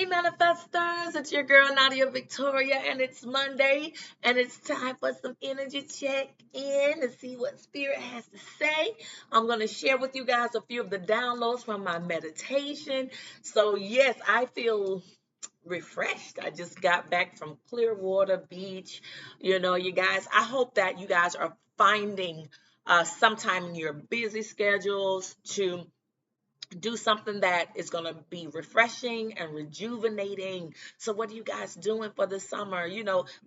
Hey manifestors, it's your girl Nadia Victoria, and it's Monday, and it's time for some energy check in to see what Spirit has to say. I'm going to share with you guys a few of the downloads from my meditation. So, yes, I feel refreshed. I just got back from Clearwater Beach. You guys, I hope that you guys are finding sometime in your busy schedules to do something that is going to be refreshing and rejuvenating. So what are you guys doing for the summer?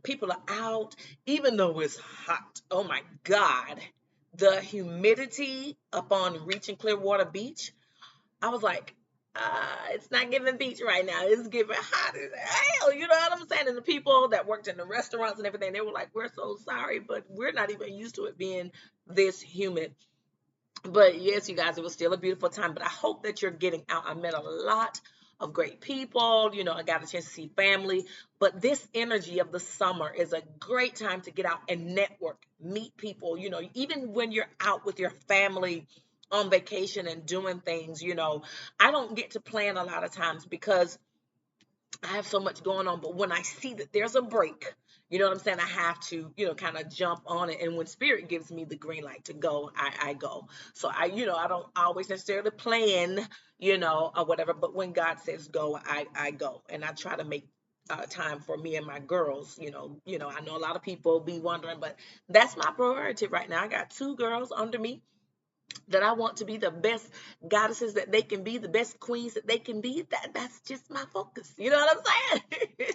People are out, even though it's hot. Oh my God. The humidity upon reaching Clearwater Beach, I was like, it's not giving beach right now. It's giving hot as hell. You know what I'm saying? And the people that worked in the restaurants and everything, they were like, we're so sorry, but we're not even used to it being this humid. But yes, you guys, it was still a beautiful time. But I hope that you're getting out. I met a lot of great people. I got a chance to see family. But this energy of the summer is a great time to get out and network, meet people. Even when you're out with your family on vacation and doing things, I don't get to plan a lot of times because I have so much going on, but when I see that there's a break, you know what I'm saying? I have to, kind of jump on it. And when spirit gives me the green light to go, I go. So I don't always necessarily plan, or whatever, but when God says go, I go. And I try to make time for me and my girls. I know a lot of people be wondering, but that's my priority right now. I got two girls under me that I want to be the best goddesses that they can be, the best queens that they can be. That's just my focus. You know what I'm saying?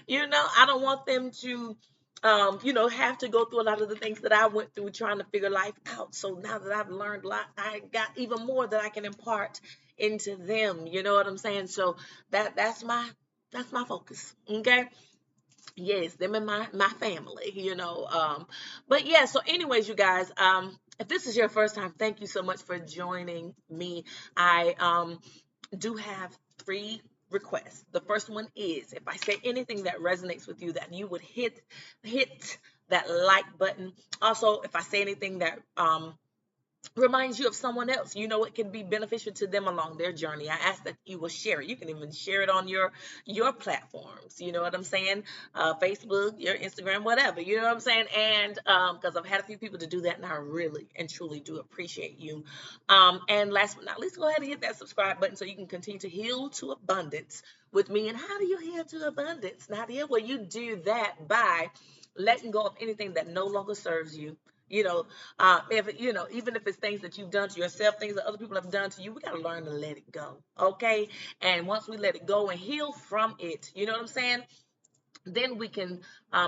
I don't want them to have to go through a lot of the things that I went through trying to figure life out. So now that I've learned a lot, I got even more that I can impart into them. You know what I'm saying? So that's my focus. Okay. Yes, them and my family, but yeah, so anyways, you guys, if this is your first time, thank you so much for joining me. I do have three requests. The first one is if I say anything that resonates with you, that you would hit that like button. Also, if I say anything that reminds you of someone else, it can be beneficial to them along their journey, I ask that you will share it. You can even share it on your platforms, you know what I'm saying? Facebook, your Instagram, whatever, you know what I'm saying? And because I've had a few people to do that, and I really and truly do appreciate you. And last but not least, go ahead and hit that subscribe button so you can continue to heal to abundance with me. And how do you heal to abundance, Nadia? Well, you do that by letting go of anything that no longer serves you. If even if it's things that you've done to yourself, things that other people have done to you, we got to learn to let it go. Okay. And once we let it go and heal from it, you know what I'm saying? Then we can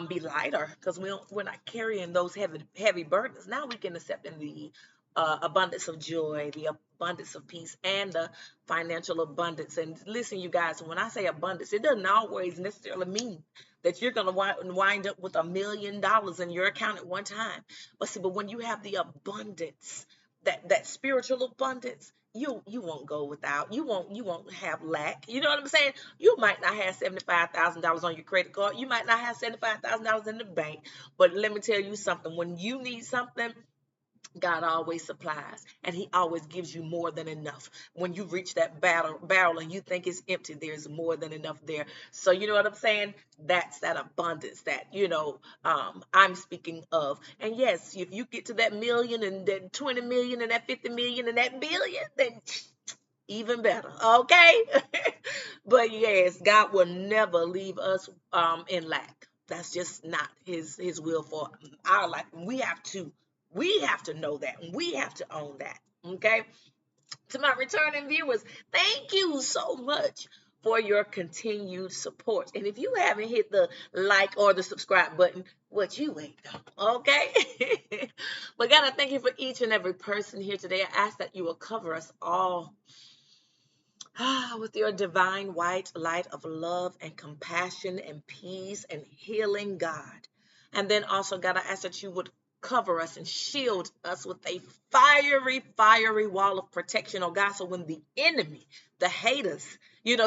be lighter because we're not carrying those heavy burdens. Now we can accept in the abundance of joy, the abundance of peace, and the financial abundance. And listen, you guys, when I say abundance, it doesn't always necessarily mean that you're going to wind up with $1 million in your account at one time. But when you have the abundance, that spiritual abundance, you won't go without. You won't have lack. You know what I'm saying? You might not have $75,000 on your credit card. You might not have $75,000 in the bank. But let me tell you something. When you need something, God always supplies, and he always gives you more than enough. When you reach that barrel and you think it's empty, there's more than enough there. So you know what I'm saying? That's that abundance that, I'm speaking of. And yes, if you get to that million and that 20 million and that 50 million and that billion, then even better. Okay. But yes, God will never leave us in lack. That's just not his will for our life. We have to know that. We have to own that. Okay. To my returning viewers, thank you so much for your continued support. And if you haven't hit the like or the subscribe button, what you ain't done, okay? But God, I thank you for each and every person here today. I ask that you will cover us all with your divine white light of love and compassion and peace and healing, God. And then also, God, I ask that you would cover us and shield us with a fiery, fiery wall of protection, oh God. So when the enemy, the haters,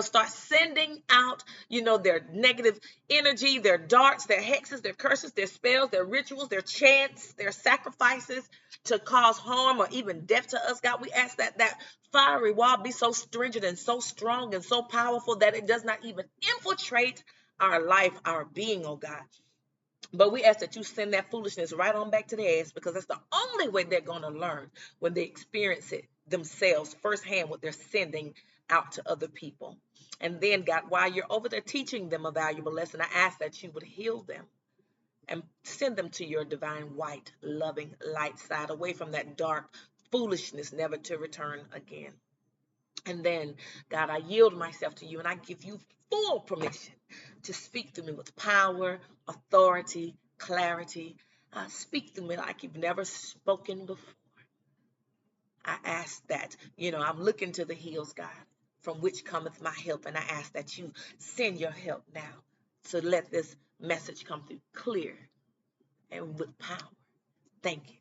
Start sending out, their negative energy, their darts, their hexes, their curses, their spells, their rituals, their chants, their sacrifices to cause harm or even death to us, God. We ask that that fiery wall be so stringent and so strong and so powerful that it does not even infiltrate our life, our being, oh God. But we ask that you send that foolishness right on back to their ass, because that's the only way they're going to learn, when they experience it themselves firsthand, what they're sending out to other people. And then, God, while you're over there teaching them a valuable lesson, I ask that you would heal them and send them to your divine, white, loving light side, away from that dark foolishness, never to return again. And then, God, I yield myself to you, and I give you full permission to speak through me with power, authority, clarity. Speak through me like you've never spoken before. I ask that, I'm looking to the hills, God, from which cometh my help. And I ask that you send your help now to let this message come through clear and with power. Thank you.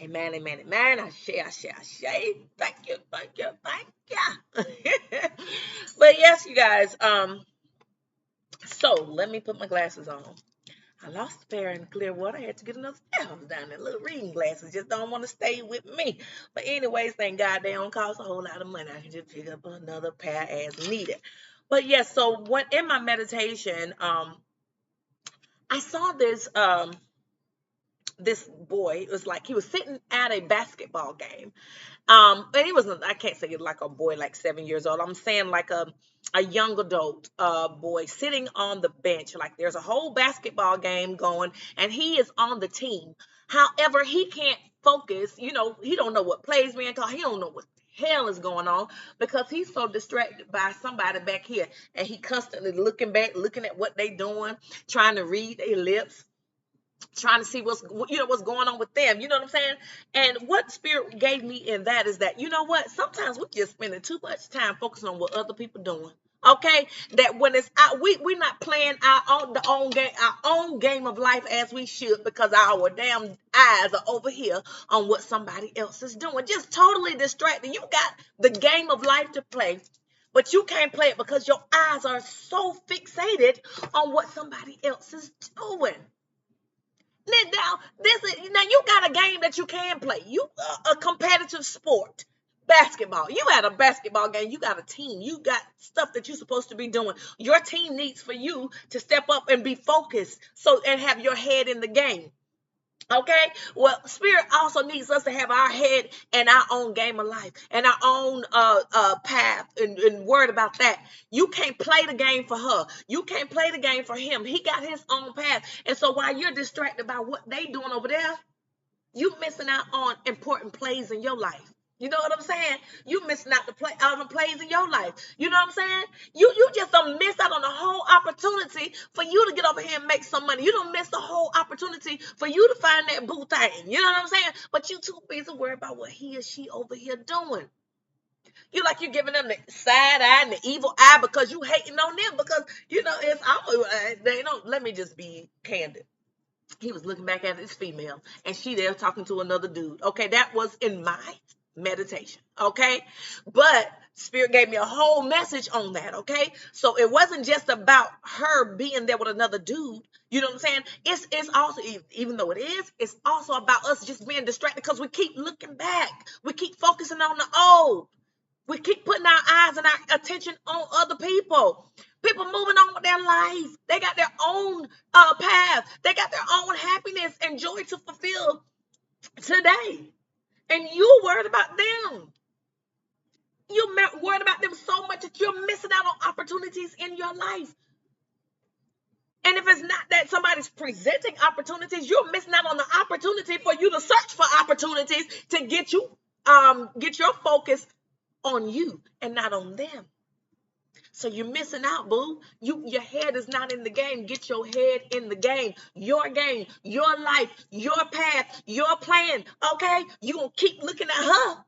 Amen, amen, amen. I share. Thank you. But yes, you guys, so let me put my glasses on. I lost a pair in clear water. I had to get another pair down there. Little reading glasses just don't want to stay with me. But anyways, thank God they don't cost a whole lot of money. I can just pick up another pair as needed. But yes, so in my meditation, I saw this boy. It was like he was sitting at a basketball game. And he wasn't, I can't say like a boy like 7 years old. I'm saying like a young adult boy sitting on the bench. Like there's a whole basketball game going and he is on the team. However, he can't focus. He don't know what plays being called. He don't know what the hell is going on, because he's so distracted by somebody back here, and he constantly looking back, looking at what they doing, trying to read their lips, trying to see what's going on with them. You know what I'm saying? And what spirit gave me in that is that, sometimes we just spending too much time focusing on what other people doing. Okay, that when it's out, we're not playing our own game of life as we should, because our damn eyes are over here on what somebody else is doing. Just totally distracted. You got the game of life to play, but you can't play it because your eyes are so fixated on what somebody else is doing. Now you got a game that you can play. You a competitive sport, basketball. You at a basketball game. You got a team. You got stuff that you're supposed to be doing. Your team needs for you to step up and be focused, and have your head in the game. Okay, well, spirit also needs us to have our head in our own game of life and our own path, and word about that. You can't play the game for her. You can't play the game for him. He got his own path. And so while you're distracted by what they doing over there, you missing out on important plays in your life. You know what I'm saying? You missing out on the plays in your life. You know what I'm saying? You just don't miss out on the whole opportunity for you to get over here and make some money. You don't miss the whole opportunity for you to find that boo thing. You know what I'm saying? But you too busy worried about what he or she over here doing. You're giving them the side eye and the evil eye because you hating on them, because they don't. Let me just be candid. He was looking back at his female, and she there talking to another dude. Okay, that was in my meditation. Okay, but spirit gave me a whole message on that. Okay, so it wasn't just about her being there with another dude. You know what I'm saying? It's also, even though it is, it's also about us just being distracted because we keep looking back. We keep focusing on the old. We keep putting our eyes and our attention on other people. People moving on with their life. They got their own path. They got their own happiness and joy to fulfill today. And you worried about them. You're worried about them so much that you're missing out on opportunities in your life. And if it's not that somebody's presenting opportunities, you're missing out on the opportunity for you to search for opportunities to get your focus on you and not on them. So you're missing out, boo. Your head is not in the game. Get your head in the game. Your game, your life, your path, your plan. Okay? You're going to keep looking at her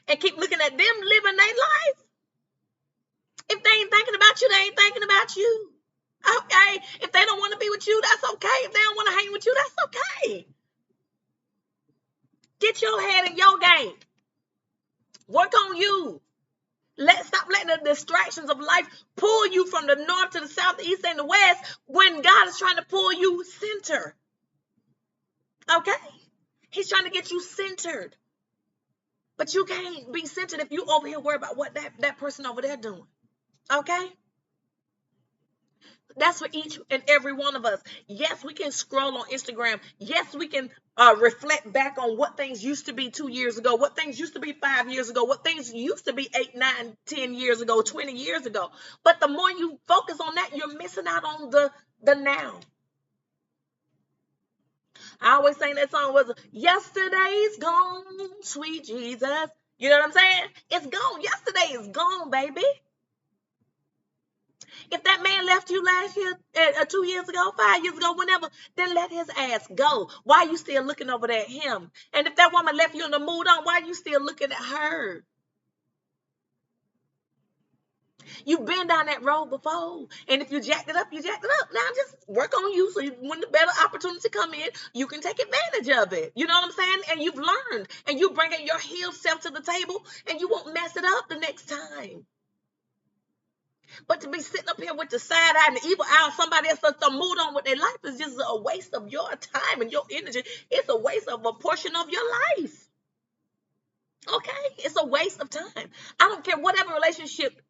and keep looking at them living their life. If they ain't thinking about you, they ain't thinking about you. Okay? If they don't want to be with you, that's okay. If they don't want to hang with you, that's okay. Get your head in your game. Work on you. Stop letting the distractions of life pull you from the north to the south, the east, and the west when God is trying to pull you center. Okay? He's trying to get you centered. But you can't be centered if you over here worry about what that person over there doing. Okay? That's for each and every one of us. Yes, we can scroll on Instagram. Yes, we can reflect back on what things used to be 2 years ago, what things used to be 5 years ago, what things used to be 8, 9, 10 years ago, 20 years ago. But the more you focus on that, you're missing out on the now. I always sing that song was "Yesterday's gone, sweet Jesus." You know what I'm saying? It's gone. Yesterday is gone, baby. If that man left you last year, 2 years ago, 5 years ago, whenever, then let his ass go. Why are you still looking over there at him? And if that woman left you in the mood on, why are you still looking at her? You've been down that road before. And if you jacked it up, you jacked it up. Now just work on you so when the better opportunity come in, you can take advantage of it. You know what I'm saying? And you've learned. And you bring your healed self to the table and you won't mess it up the next time. But to be sitting up here with the side eye and the evil eye of somebody else to move on with their life is just a waste of your time and your energy. It's a waste of a portion of your life. Okay? It's a waste of time. I don't care whatever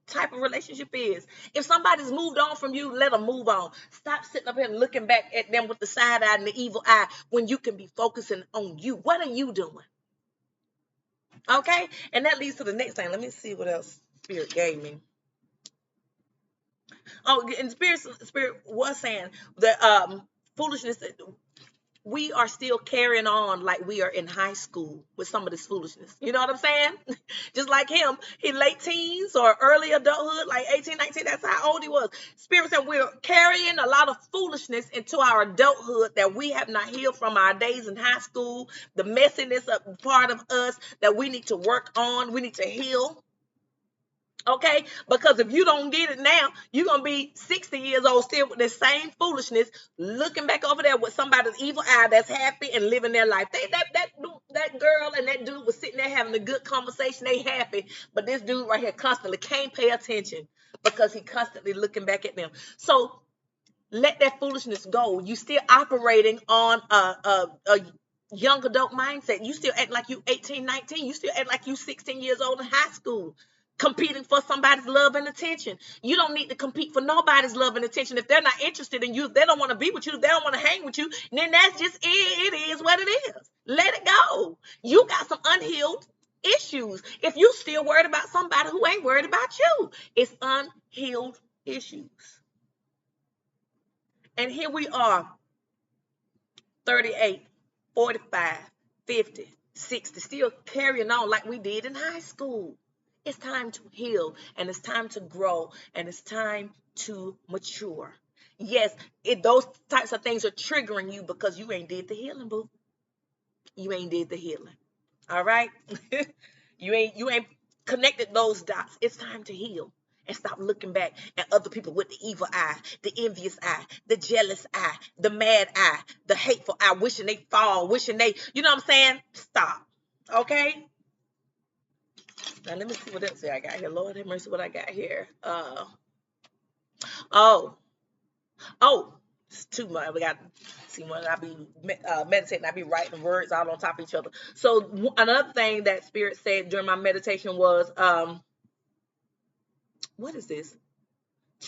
type of relationship is. If somebody's moved on from you, let them move on. Stop sitting up here and looking back at them with the side eye and the evil eye when you can be focusing on you. What are you doing? Okay? And that leads to the next thing. Let me see what else Spirit gave me. Oh, and Spirit was saying that foolishness. We are still carrying on like we are in high school with some of this foolishness. You know what I'm saying? Just like him, he late teens or early adulthood, like 18, 19. That's how old he was. Spirit said we're carrying a lot of foolishness into our adulthood that we have not healed from our days in high school. The messiness of part of us that we need to work on. We need to heal. Okay, because if you don't get it now, you're going to be 60 years old still with the same foolishness, looking back over there with somebody's evil eye that's happy and living their life. That girl and that dude was sitting there having a good conversation. They happy, but this dude right here constantly can't pay attention because he constantly looking back at them. So let that foolishness go. You still operating on a young adult mindset. You still act like you 18, 19. You still act like you 16 years old in high school, competing for somebody's love and attention. You don't need to compete for nobody's love and attention. If they're not interested in you, if they don't want to be with you, if they don't want to hang with you, then that's just it is what it is. Let it go. You got some unhealed issues. If you still worried about somebody who ain't worried about you, it's unhealed issues. And here we are, 38, 45, 50, 60, still carrying on like we did in high school. It's time to heal, and it's time to grow, and it's time to mature. Yes, those types of things are triggering you because you ain't did the healing, boo. You ain't did the healing. All right? You ain't connected those dots. It's time to heal. And stop looking back at other people with the evil eye, the envious eye, the jealous eye, the mad eye, the hateful eye, wishing they fall, wishing they, you know what I'm saying? Stop. Okay? Now let me see what else I got here. Lord have mercy, what I got here. It's too much. We got see when I be meditating, I be writing words all on top of each other. So another thing that Spirit said during my meditation was, what is this?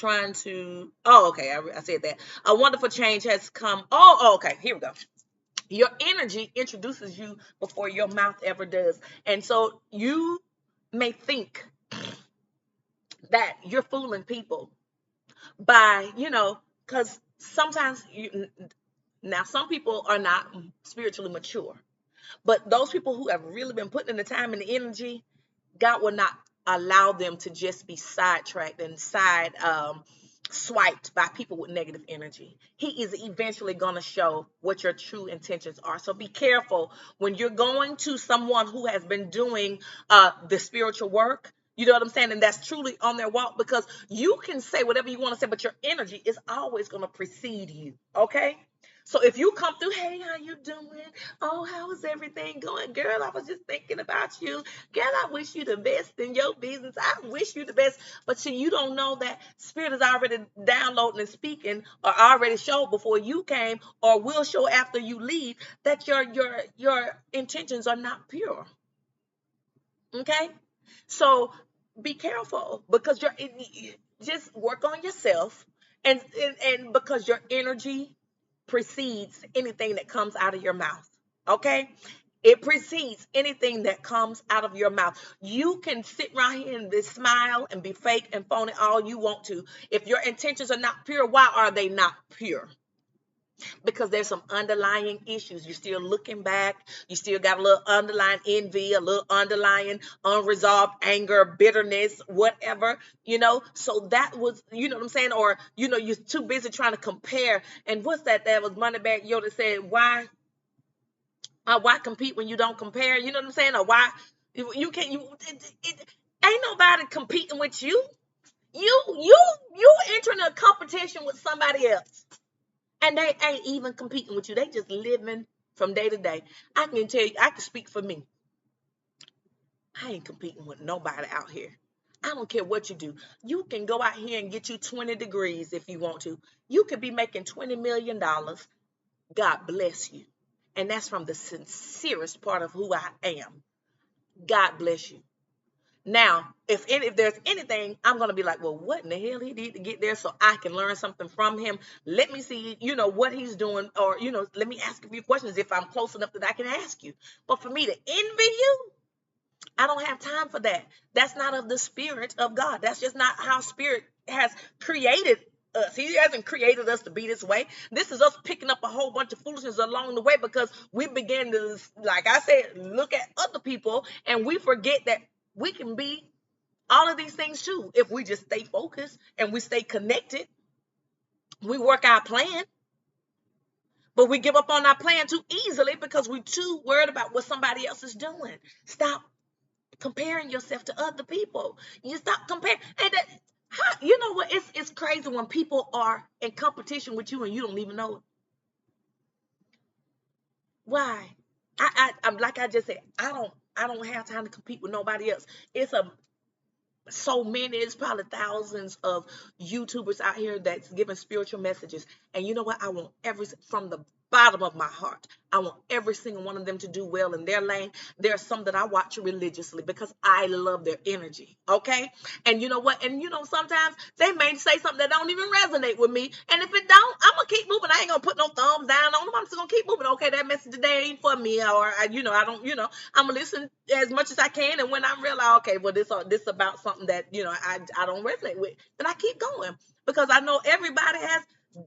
Okay, I said that. A wonderful change has come. Okay, here we go. Your energy introduces you before your mouth ever does. And so you may think that you're fooling people by, because sometimes now some people are not spiritually mature, but those people who have really been putting in the time and the energy, God will not allow them to just be sidetracked and swiped by people with negative energy. He is eventually going to show what your true intentions are. So be careful when you're going to someone who has been doing the spiritual work. You know what I'm saying? And that's truly on their walk, because you can say whatever you want to say, but your energy is always going to precede you. Okay? So if you come through, hey, how you doing? Oh, how is everything going? Girl, I was just thinking about you. Girl, I wish you the best in your business. I wish you the best. But see, you don't know that Spirit is already downloading and speaking, or already showed before you came, or will show after you leave, that your intentions are not pure. Okay? So be careful, because just work on yourself, and because your energy precedes anything that comes out of your mouth. Okay? It precedes anything that comes out of your mouth. You can sit right here and just smile and be fake and phony all you want to. If your intentions are not pure, why are they not pure? Because there's some underlying issues. You're still looking back. You still got a little underlying envy, a little underlying unresolved anger, bitterness, whatever, So that was, you know what I'm saying? Or, you're too busy trying to compare. And what's that? That was Moneybag Yo that said, why compete when you don't compare? You know what I'm saying? Or why you can't, ain't nobody competing with you. You entering a competition with somebody else. And they ain't even competing with you. They just living from day to day. I can tell you, I can speak for me. I ain't competing with nobody out here. I don't care what you do. You can go out here and get you 20 degrees if you want to. You could be making $20 million. God bless you. And that's from the sincerest part of who I am. God bless you. Now, if there's anything, I'm going to be like, well, what in the hell he did to get there, so I can learn something from him. Let me see, what he's doing, or, let me ask a few questions if I'm close enough that I can ask you. But for me to envy you, I don't have time for that. That's not of the Spirit of God. That's just not how Spirit has created us. He hasn't created us to be this way. This is us picking up a whole bunch of foolishness along the way, because we begin to, like I said, look at other people, and we forget that we can be all of these things too if we just stay focused and we stay connected. We work our plan, but we give up on our plan too easily because we're too worried about what somebody else is doing. Stop comparing yourself to other people. You stop comparing. And you know what? It's crazy when people are in competition with you and you don't even know it. Why? I'm like I just said, I don't have time to compete with nobody else. It's so many, it's probably thousands of YouTubers out here that's giving spiritual messages. And you know what? I want from the bottom of my heart, I want every single one of them to do well in their lane. There are some that I watch religiously because I love their energy. Okay. And you know what? And sometimes they may say something that don't even resonate with me. And if it don't, I'm gonna keep moving. I ain't gonna put no thumbs down on them. I'm just gonna keep moving. Okay, that message today ain't for me. Or I don't, I'm gonna listen as much as I can. And when I realize, okay, well, this about something that I don't resonate with, then I keep going, because I know everybody has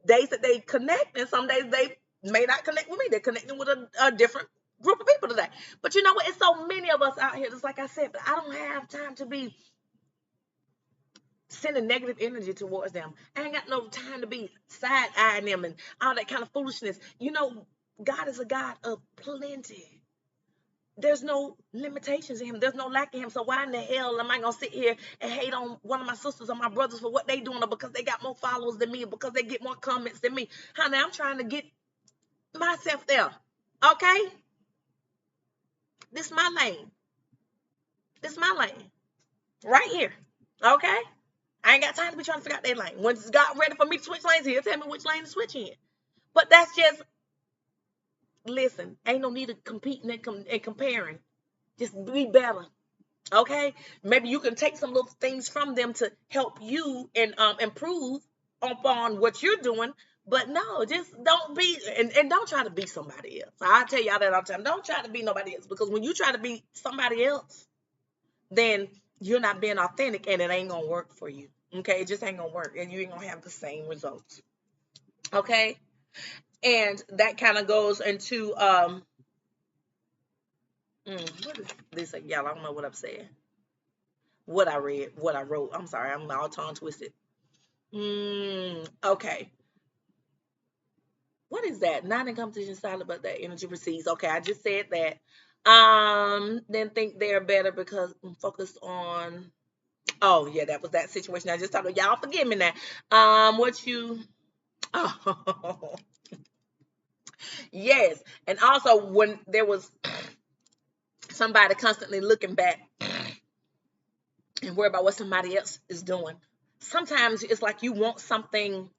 days that they connect, and some days they may not connect with me. They're connecting with a different group of people today. But you know what? It's so many of us out here, just like I said, but I don't have time to be sending negative energy towards them. I ain't got no time to be side-eyeing them and all that kind of foolishness. God is a God of plenty. There's no limitations in him. There's no lack in him. So why in the hell am I going to sit here and hate on one of my sisters or my brothers for what they doing, or because they got more followers than me, or because they get more comments than me? Honey, I'm trying to get myself there. Okay? This is my lane. This is my lane. Right here. Okay? I ain't got time to be trying to figure out their lane. When God ready for me to switch lanes, he'll tell me which lane to switch in. But that's just, listen, ain't no need of competing and comparing. Just be better. Okay? Maybe you can take some little things from them to help you and improve upon what you're doing. But no, just don't be, and don't try to be somebody else. I tell y'all that all the time. Don't try to be nobody else, because when you try to be somebody else, then you're not being authentic, and it ain't gonna work for you. Okay? It just ain't gonna work, and you ain't gonna have the same results. Okay? And that kind of goes into what is this? Y'all, I don't know what I'm saying. What I read, what I wrote. I'm sorry, I'm all tongue twisted. Okay. What is that? Not in competition silent, but that energy precedes. Okay, I just said that. Then think they're better because I'm focused on Oh yeah, that was that situation I just talked about. Y'all forgive me now. What you? Oh, yes. And also when there was somebody constantly looking back and worry about what somebody else is doing. Sometimes it's like you want something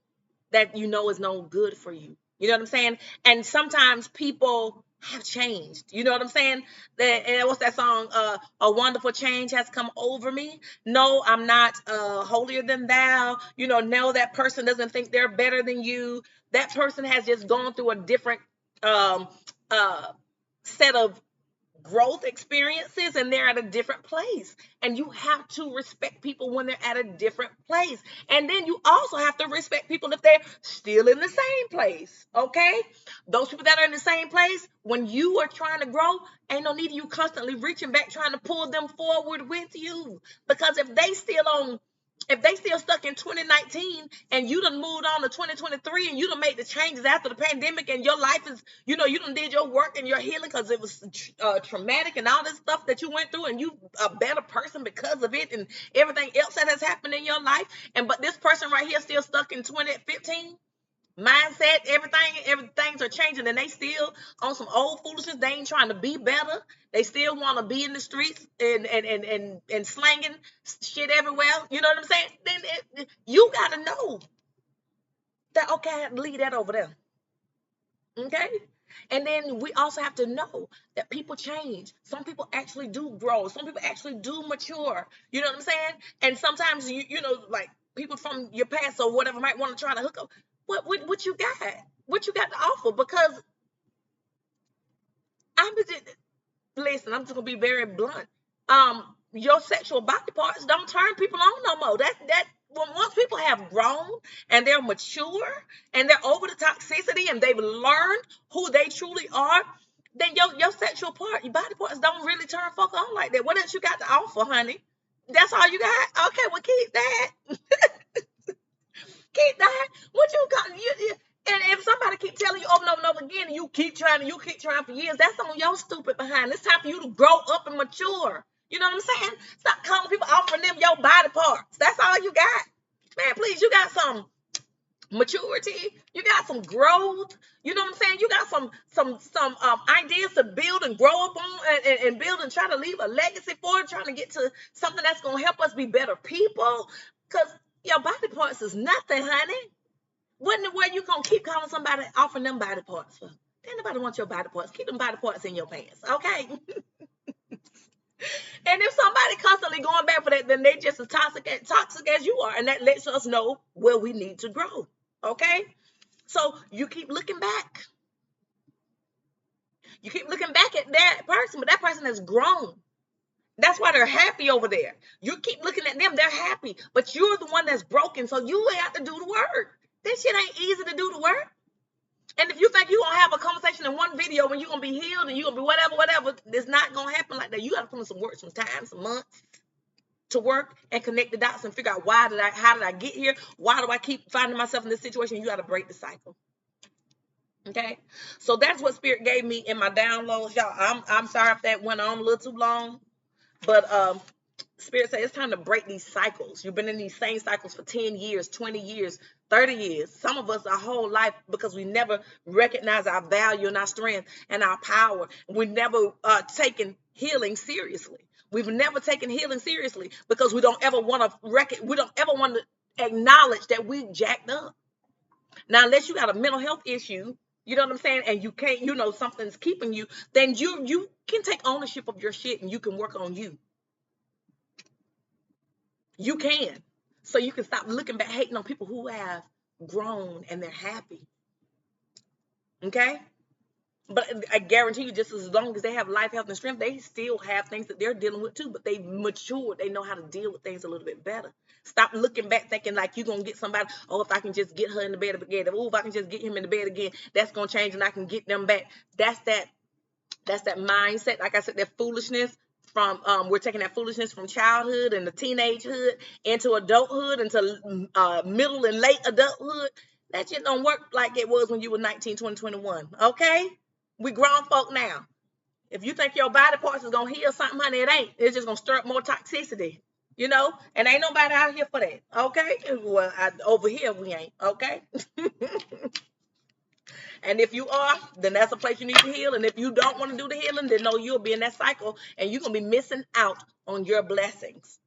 that you know is no good for you. You know what I'm saying? And sometimes people have changed. You know what I'm saying? And what's that song? A wonderful change has come over me. No, I'm not holier than thou. You know that person doesn't think they're better than you. That person has just gone through a different um, uh, set of growth experiences and they're at a different place, and you have to respect people when they're at a different place, and then you also have to respect people if they're still in the same place. Okay, those people that are in the same place when you are trying to grow, ain't no need of you constantly reaching back trying to pull them forward with you, because if they still stuck in 2019 and you done moved on to 2023 and you done made the changes after the pandemic and your life is, you done did your work and your healing because it was traumatic and all this stuff that you went through, and you a better person because of it and everything else that has happened in your life. But this person right here still stuck in 2015 mindset, everything's are changing, and they still on some old foolishness. They ain't trying to be better. They still want to be in the streets and slanging shit everywhere. You know what I'm saying? Then you got to know that, okay, I have to leave that over there. Okay. And then we also have to know that people change. Some people actually do grow. Some people actually do mature. You know what I'm saying? And sometimes like people from your past or whatever might want to try to hook up. What you got? What you got to offer? Because I'm just listen. I'm just gonna be very blunt. Your sexual body parts don't turn people on no more. That once people have grown and they're mature and they're over the toxicity and they've learned who they truly are, then your sexual part, your body parts don't really turn fuck on like that. What else you got to offer, honey? That's all you got? Okay, well keep that. Keep that. What you got? And if somebody keep telling you over and over and over again, and you keep trying for years, that's on your stupid behind. It's time for you to grow up and mature. You know what I'm saying? Stop calling people, offering them your body parts. That's all you got. Man, please, you got some maturity. You got some growth. You know what I'm saying? You got some ideas to build and grow up on and build and try to leave a legacy for it, trying to get to something that's going to help us be better people. Because your body parts is nothing, honey. What in the world you gonna keep calling somebody offering them body parts for? Ain't nobody want your body parts. Keep them body parts in your pants, okay? And if somebody constantly going back for that, then they just as toxic as you are, and that lets us know where we need to grow. Okay? So you keep looking back. You keep looking back at that person, but that person has grown. That's why they're happy over there. You keep looking at them, they're happy, but you're the one that's broken, so you have to do the work. This shit ain't easy to do the work. And if you think you're going to have a conversation in one video when you're going to be healed and you're going to be whatever, it's not going to happen like that. You got to put in some work, some time, some months to work and connect the dots and figure out how did I get here? Why do I keep finding myself in this situation? You got to break the cycle. Okay? So that's what Spirit gave me in my downloads. Y'all, I'm sorry if that went on a little too long, but Spirit said it's time to break these cycles. You've been in these same cycles for 10 years, 20 years, 30 years. Some of us our whole life because we never recognize our value and our strength and our power. We've never taken healing seriously. We've never taken healing seriously because we don't ever want to acknowledge that we jacked up. Now, unless you got a mental health issue, you know what I'm saying, and you can't, something's keeping you, then you can take ownership of your shit and you can work on you. You can. So you can stop looking back, hating on people who have grown and they're happy. Okay? But I guarantee you, just as long as they have life, health, and strength, they still have things that they're dealing with too. But they've matured. They know how to deal with things a little bit better. Stop looking back thinking like you're going to get somebody, oh, if I can just get her in the bed again, oh, if I can just get him in the bed again, that's going to change and I can get them back. That's that mindset. Like I said, that foolishness from we're taking that foolishness from childhood and the teenagehood into adulthood, into middle and late adulthood. That shit don't work like it was when you were 19, 20, 21. Okay? We grown folk now. If you think your body parts is gonna heal something, honey, it ain't. It's just gonna stir up more toxicity. you know, and ain't nobody out here for that. Okay, well, over here we ain't. Okay, and if you are, then that's a place you need to heal. And if you don't want to do the healing, then no, you'll be in that cycle, and you're gonna be missing out on your blessings.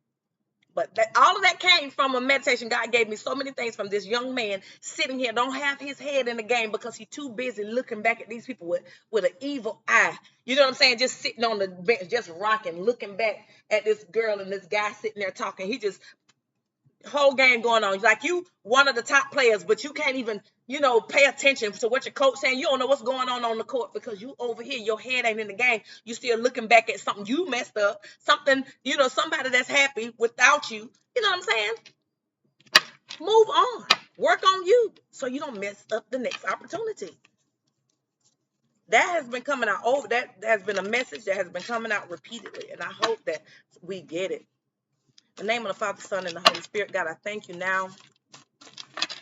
But all of that came from a meditation. God gave me so many things from this young man sitting here, don't have his head in the game because he's too busy looking back at these people with an evil eye. You know what I'm saying? Just sitting on the bench, just rocking, looking back at this girl and this guy sitting there talking. He just, whole game going on. Like, you one of the top players, but you can't even, pay attention to what your coach saying. You don't know what's going on the court because you over here, your head ain't in the game. You still looking back at something you messed up, something, somebody that's happy without you. You know what I'm saying? Move on. Work on you so you don't mess up the next opportunity. That has been coming out over. That has been a message that has been coming out repeatedly, and I hope that we get it. In the name of the Father, Son, and the Holy Spirit, God, I thank you now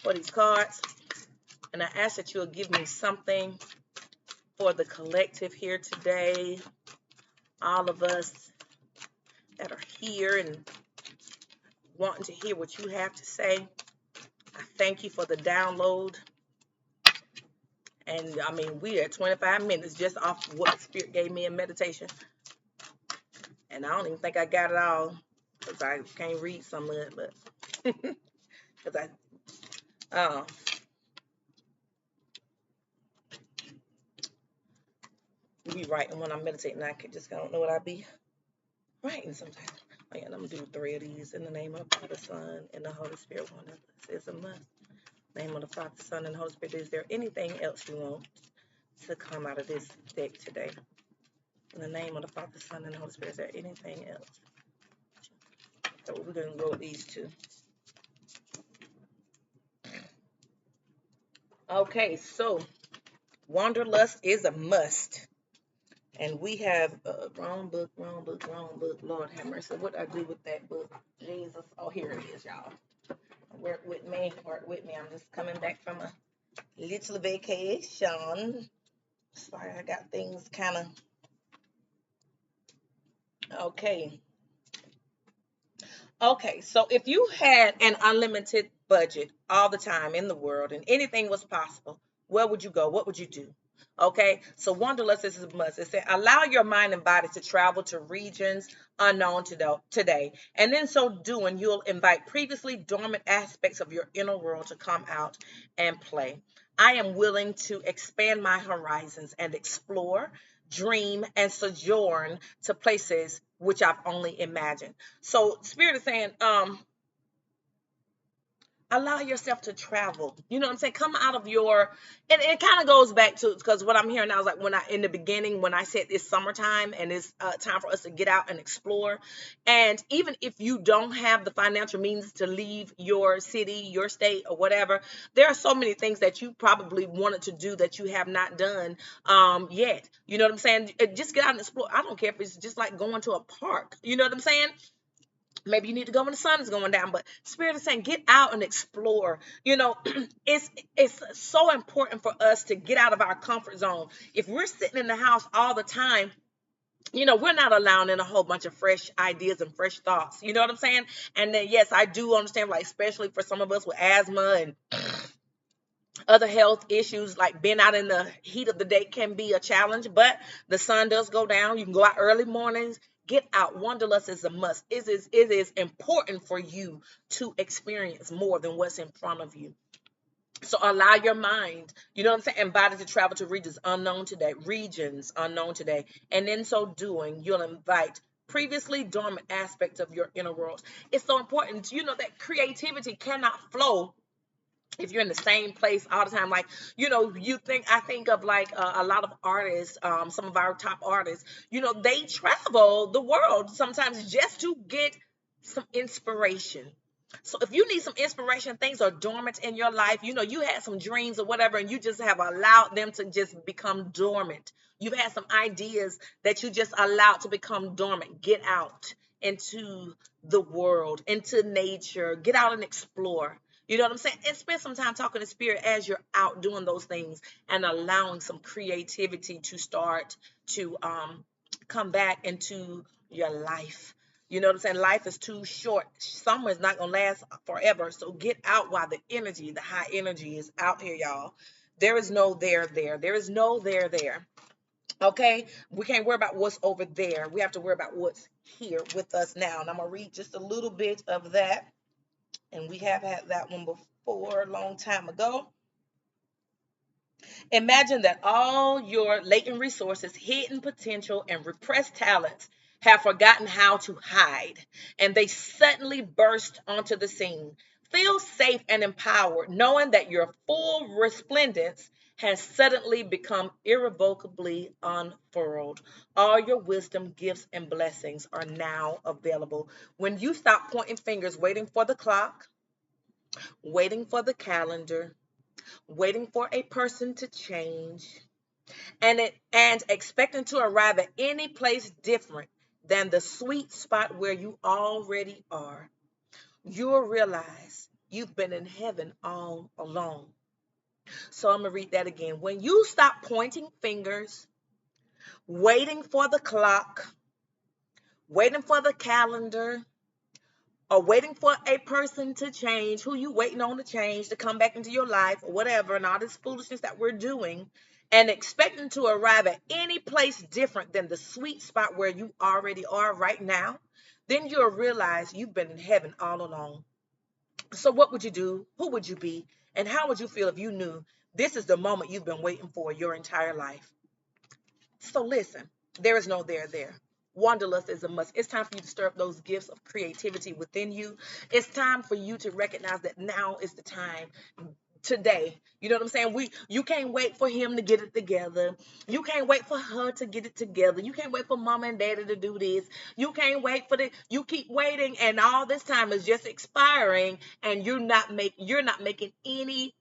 for these cards, and I ask that you'll give me something for the collective here today. All of us that are here and wanting to hear what you have to say, I thank you for the download. And I mean, we are 25 minutes just off what the Spirit gave me in meditation. And I don't even think I got it all because I can't read some of it, but because be writing when I'm meditating. I don't know what I be writing sometimes. Oh, yeah, I'm going to do 3 of these in the name of the Father, Son, and the Holy Spirit. One of us is a must. Name of the Father, Son, and the Holy Spirit. Is there anything else you want to come out of this deck today? In the name of the Father, Son, and the Holy Spirit, is there anything else? So we're going to go with these two. Okay, so Wanderlust is a must. And we have wrong book. Lord have mercy. What I do with that book? Jesus. Oh, here it is, y'all. Work with me. I'm just coming back from a little vacation. Sorry, I got things kind of... Okay, so if you had an unlimited budget all the time in the world and anything was possible, where would you go? What would you do? Okay, so Wanderlust is a must. It said, allow your mind and body to travel to regions unknown today. And in so doing, you'll invite previously dormant aspects of your inner world to come out and play. I am willing to expand my horizons and explore, dream, and sojourn to places which I've only imagined. So Spirit is saying, allow yourself to travel. You know what I'm saying? Come out of your, and it kind of goes back to, because what I'm hearing now is like in the beginning, when I said it's summertime and it's time for us to get out and explore. And even if you don't have the financial means to leave your city, your state, or whatever, there are so many things that you probably wanted to do that you have not done yet. You know what I'm saying? Just get out and explore. I don't care if it's just like going to a park. You know what I'm saying? Maybe you need to go when the sun is going down, but Spirit is saying, get out and explore. It's so important for us to get out of our comfort zone. If we're sitting in the house all the time, we're not allowing in a whole bunch of fresh ideas and fresh thoughts. You know what I'm saying? And then, yes, I do understand, like, especially for some of us with asthma and other health issues, like being out in the heat of the day can be a challenge, but the sun does go down. You can go out early mornings. Get out. Wanderlust is a must. It is important for you to experience more than what's in front of you. So allow your mind, you know what I'm saying, and body to travel to regions unknown today. And in so doing, you'll invite previously dormant aspects of your inner world. It's so important, that creativity cannot flow if you're in the same place all the time. Like, I think of like a lot of artists, some of our top artists, they travel the world sometimes just to get some inspiration. So if you need some inspiration, things are dormant in your life, you had some dreams or whatever, and you just have allowed them to just become dormant. You've had some ideas that you just allowed to become dormant. Get out into the world, into nature, get out and explore. You know what I'm saying? And spend some time talking to Spirit as you're out doing those things and allowing some creativity to start to come back into your life. You know what I'm saying? Life is too short. Summer is not going to last forever. So get out while the energy, the high energy is out here, y'all. There is no there there. There is no there there. Okay? We can't worry about what's over there. We have to worry about what's here with us now. And I'm going to read just a little bit of that. And we have had that one before a long time ago. Imagine that all your latent resources, hidden potential, and repressed talents have forgotten how to hide, and they suddenly burst onto the scene. Feel safe and empowered, knowing that your full resplendence has suddenly become irrevocably unfurled. All your wisdom, gifts, and blessings are now available. When you stop pointing fingers, waiting for the clock, waiting for the calendar, waiting for a person to change, and expecting to arrive at any place different than the sweet spot where you already are, you'll realize you've been in heaven all along. So I'm going to read that again. When you stop pointing fingers, waiting for the clock, waiting for the calendar, or waiting for a person to change, who you waiting on to change, to come back into your life, or whatever, and all this foolishness that we're doing, and expecting to arrive at any place different than the sweet spot where you already are right now, then you'll realize you've been in heaven all along. So what would you do? Who would you be? And how would you feel if you knew this is the moment you've been waiting for your entire life? So listen, there is no there there. Wanderlust is a must. It's time for you to stir up those gifts of creativity within you. It's time for you to recognize that now is the time. Today, you know what I'm saying? You can't wait for him to get it together. You can't wait for her to get it together. You can't wait for mama and daddy to do this. You can't wait for the. You keep waiting, and all this time is just expiring, and you're not making any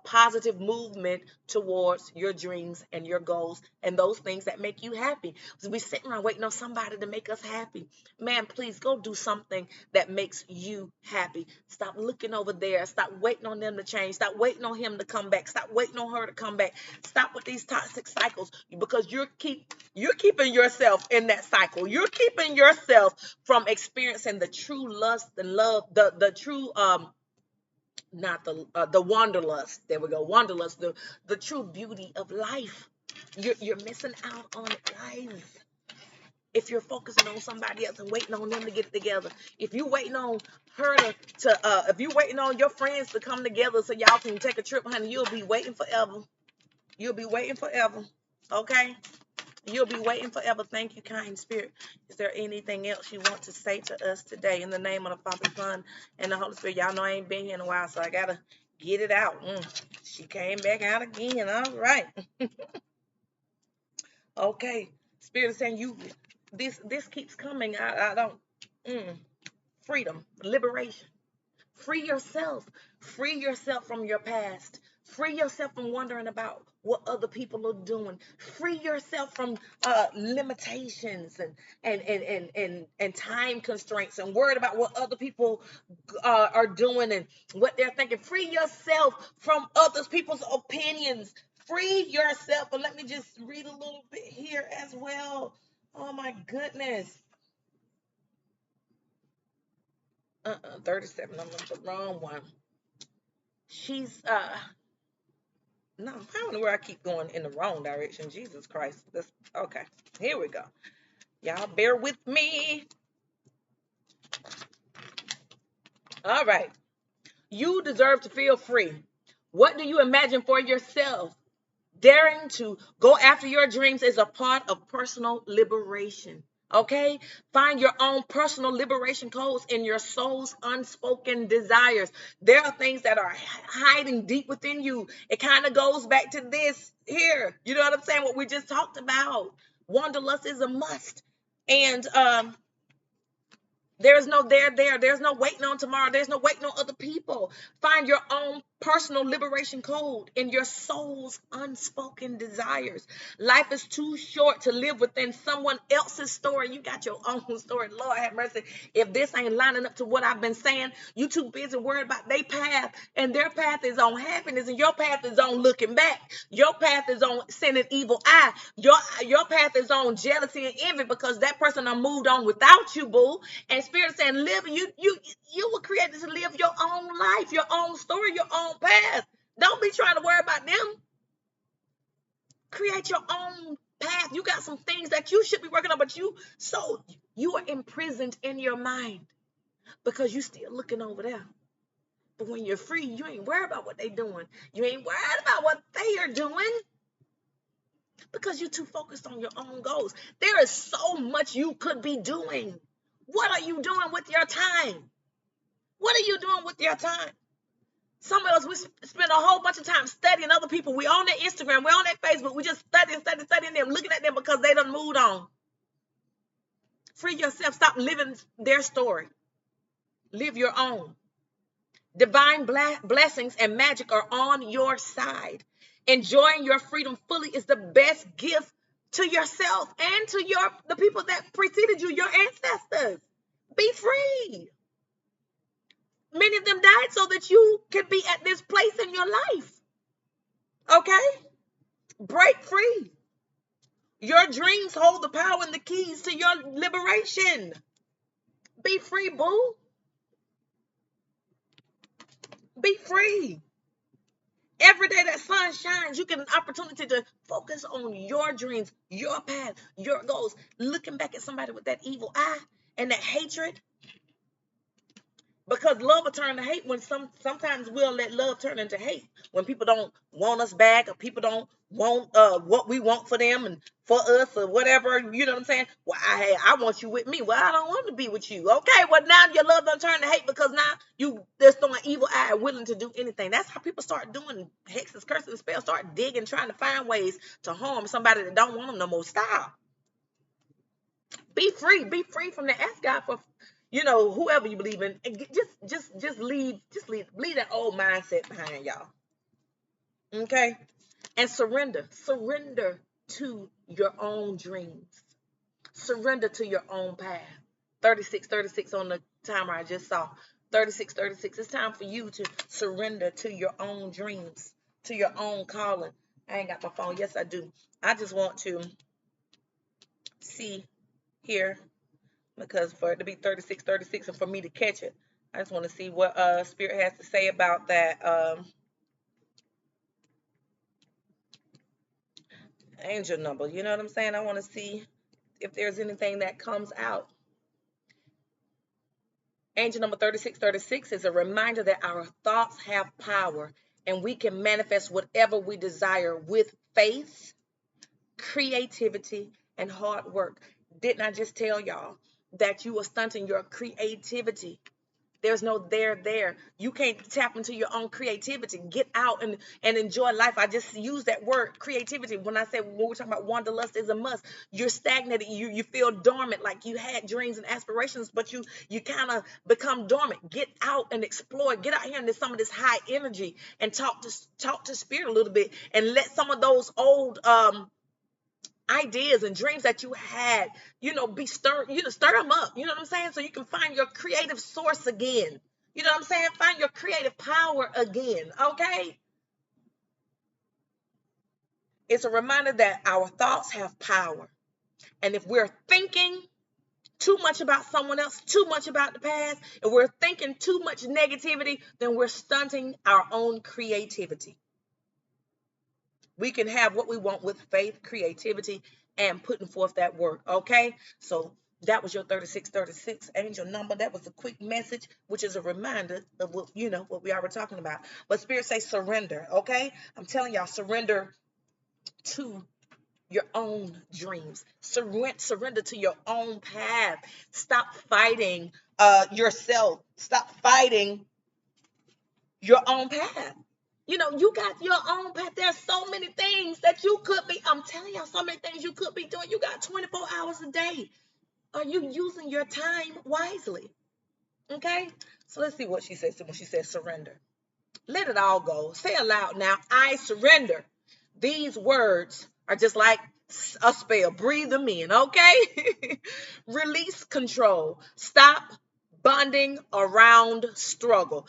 positive movement towards your dreams and your goals and those things that make you happy. So we sitting around waiting on somebody to make us happy. Man, please go do something that makes you happy. Stop looking over there. Stop waiting on them to change. Stop waiting on him to come back. Stop waiting on her to come back. Stop with these toxic cycles, because you're keeping yourself in that cycle. You're keeping yourself from experiencing the true lust and love, the true not the wanderlust. There we go, wanderlust, the true beauty of life. You're missing out on life if you're focusing on somebody else and waiting on them to get it together. If you waiting on her to if you waiting on your friends to come together so y'all can take a trip, honey, you'll be waiting forever. You'll be waiting forever. Okay? You'll be waiting forever. Thank you, kind spirit. Is there anything else you want to say to us today? In the name of the Father, Son, and the Holy Spirit. Y'all know I ain't been here in a while, so I got to get it out. She came back out again. All right. Okay. Spirit is saying this keeps coming. I don't. Freedom, liberation. Free yourself. Free yourself from your past. Free yourself from wondering about what other people are doing. Free yourself from limitations and time constraints and worried about what other people are doing and what they're thinking. Free yourself from other people's opinions. Free yourself. And let me just read a little bit here as well. Oh my goodness. 37. I'm on the wrong one. She's no, I don't know where I keep going in the wrong direction. Jesus Christ. Okay. Here we go. Y'all bear with me. All right. You deserve to feel free. What do you imagine for yourself? Daring to go after your dreams is a part of personal liberation. Okay? Find your own personal liberation codes in your soul's unspoken desires. There are things that are hiding deep within you. It kind of goes back to this here. You know what I'm saying? What we just talked about. Wanderlust is a must. And there's no there. There's no waiting on tomorrow. There's no waiting on other people. Find your own personal liberation code in your soul's unspoken desires. Life is too short to live within someone else's story. You got your own story. Lord have mercy. If this ain't lining up to what I've been saying, you too busy worried about their path, and their path is on happiness, and your path is on looking back. Your path is on sending evil eye. Your path is on jealousy and envy because that person done moved on without you, boo. And Spirit saying, live, you were created to live your own life, your own story, your own path. Don't be trying to worry about them. Create your own path. You got some things that you should be working on, but you are imprisoned in your mind because you still looking over there. But when you're free, you ain't worried about what they doing. You ain't worried about what they are doing because you're too focused on your own goals. There is so much you could be doing. What are you doing with your time? What are you doing with your time? Some of us, we spend a whole bunch of time studying other people. We on their Instagram, we're on their Facebook. We just studying them, looking at them because they done moved on. Free yourself. Stop living their story. Live your own. Divine blessings and magic are on your side. Enjoying your freedom fully is the best gift to yourself and to the people that preceded you, your ancestors. Be free. Many of them died so that you could be at this place in your life. Okay? Break free. Your dreams hold the power and the keys to your liberation. Be free, boo. Be free. Every day that sun shines, you get an opportunity to focus on your dreams, your path, your goals. Looking back at somebody with that evil eye and that hatred. Because love will turn to hate when sometimes we'll let love turn into hate. When people don't want us back or people don't want what we want for them and for us or whatever, you know what I'm saying? Well, I want you with me. Well, I don't want to be with you. Okay, well now your love don't turn to hate because now you just throwing evil eye willing to do anything. That's how people start doing hexes, curses, and spells, start digging, trying to find ways to harm somebody that don't want them no more. Stop. Be free. Be free from the ask God for whoever you believe in, and just leave that old mindset behind, y'all. Okay? And surrender to your own dreams. Surrender to your own path. 36 on the timer I just saw. 36. It's time for you to surrender to your own dreams, to your own calling. I ain't got my phone. Yes, I do. I just want to see here, because for it to be 36 and for me to catch it, I just want to see what Spirit has to say about that angel number. You know what I'm saying? I want to see if there's anything that comes out. Angel number 36 is a reminder that our thoughts have power and we can manifest whatever we desire with faith, creativity, and hard work. Didn't I just tell y'all that you are stunting your creativity? There's no there. You can't tap into your own creativity. Get out and enjoy life. I just use that word creativity. When we're talking about wanderlust is a must. You're stagnated. You feel dormant, like you had dreams and aspirations, but you kind of become dormant. Get out and explore. Get out here into some of this high energy and talk to Spirit a little bit and let some of those old ideas and dreams that you had, be stir them up, you know what I'm saying? So you can find your creative source again. You know what I'm saying? Find your creative power again, okay? It's a reminder that our thoughts have power. And if we're thinking too much about someone else, too much about the past, and we're thinking too much negativity, then we're stunting our own creativity. We can have what we want with faith, creativity, and putting forth that work, okay? So that was your 36 angel number. That was a quick message, which is a reminder of what we already talking about. But Spirit say surrender, okay? I'm telling y'all, surrender to your own dreams. Surrender to your own path. Stop fighting yourself. Stop fighting your own path. You got your own path. There's so many things that you could be. I'm telling y'all, so many things you could be doing. You got 24 hours a day. Are you using your time wisely? Okay? So let's see what she says when she says surrender. Let it all go. Say aloud now, I surrender. These words are just like a spell. Breathe them in, okay? Release control. Stop bonding around struggle.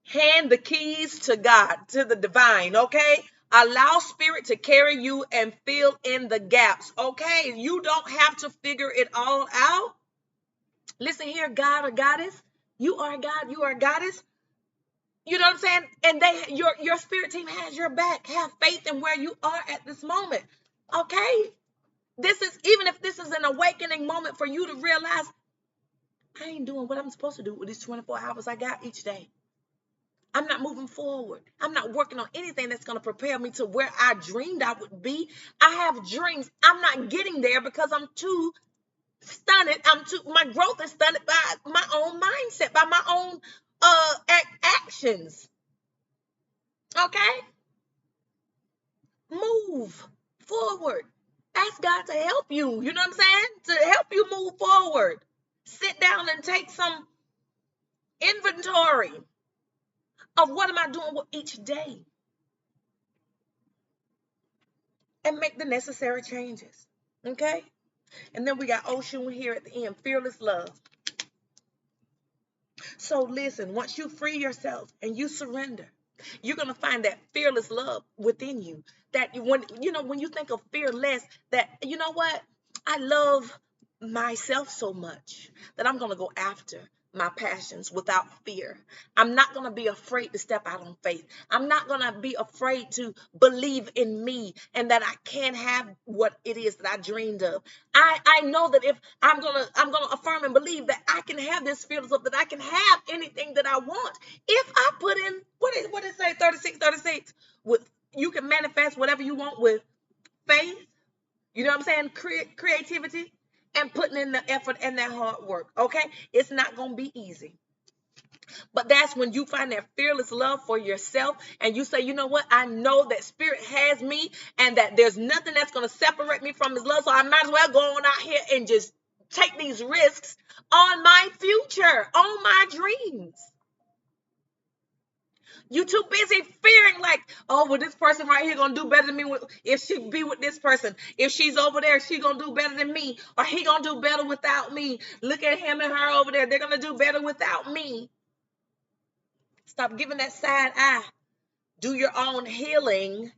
Hand the keys to God, to the divine, okay? Allow spirit to carry you and fill in the gaps, okay? You don't have to figure it all out. Listen here, God or goddess. You are God, you are a goddess. You know what I'm saying? And your spirit team has your back. Have faith in where you are at this moment. Okay? This is, even if this is an awakening moment for you to realize, I ain't doing what I'm supposed to do with these 24 hours I got each day. I'm not moving forward. I'm not working on anything that's going to prepare me to where I dreamed I would be. I have dreams. I'm not getting there because I'm too stunted. My growth is stunted by my own mindset, by my own actions. Okay? Move forward. Ask God to help you. You know what I'm saying? To help you move forward. Sit down and take some inventory of what am I doing with each day and make the necessary changes. Okay? And then we got Oshun here at the end, fearless love. So listen, once you free yourself and you surrender, you're going to find that fearless love within you. That when you think of fearless, that, you know what? I love myself so much that I'm going to go after my passions without fear. I'm not going to be afraid to step out on faith. I'm not going to be afraid to believe in me and that I can have what it is that I dreamed of. I know that if I'm going to affirm and believe that I can have this fearless love, that I can have anything that I want. If I put in, what did it say, 36, with, you can manifest whatever you want with faith, you know what I'm saying? Creativity and putting in the effort and that hard work. Okay? It's not going to be easy. But that's when you find that fearless love for yourself and you say, you know what? I know that spirit has me and that there's nothing that's going to separate me from his love. So I might as well go on out here and just take these risks on my future, on my dreams. You too busy fearing like, oh, well, this person right here gonna do better than me if she be with this person. If she's over there, she gonna do better than me, or he gonna do better without me. Look at him and her over there. They're gonna do better without me. Stop giving that side eye. Do your own healing